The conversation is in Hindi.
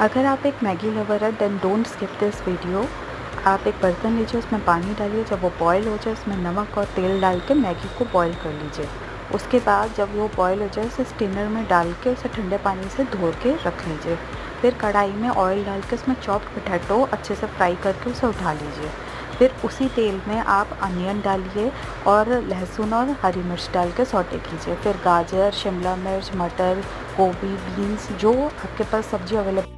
अगर आप एक मैगी लवर है then don't skip this video. आप एक बर्तन लीजिए, उसमें पानी डालिए, जब वो बॉयल हो जाए उसमें नमक और तेल डाल के मैगी को बॉयल कर लीजिए। उसके बाद जब वो बॉयल हो जाए उसे स्टेनर में डाल के उसे ठंडे पानी से धो के रख लीजिए। फिर कढ़ाई में ऑयल डाल के उसमें चॉप्ड पोटैटो अच्छे से फ्राई करके उसे उठा लीजिए। फिर उसी तेल में आप अनियन डालिए और लहसुन और हरी मिर्च डाल के सौटे कीजिए। फिर गाजर, शिमला मिर्च, मटर, गोभी, बीन्स जो आपके पास सब्ज़ी अवेलेबल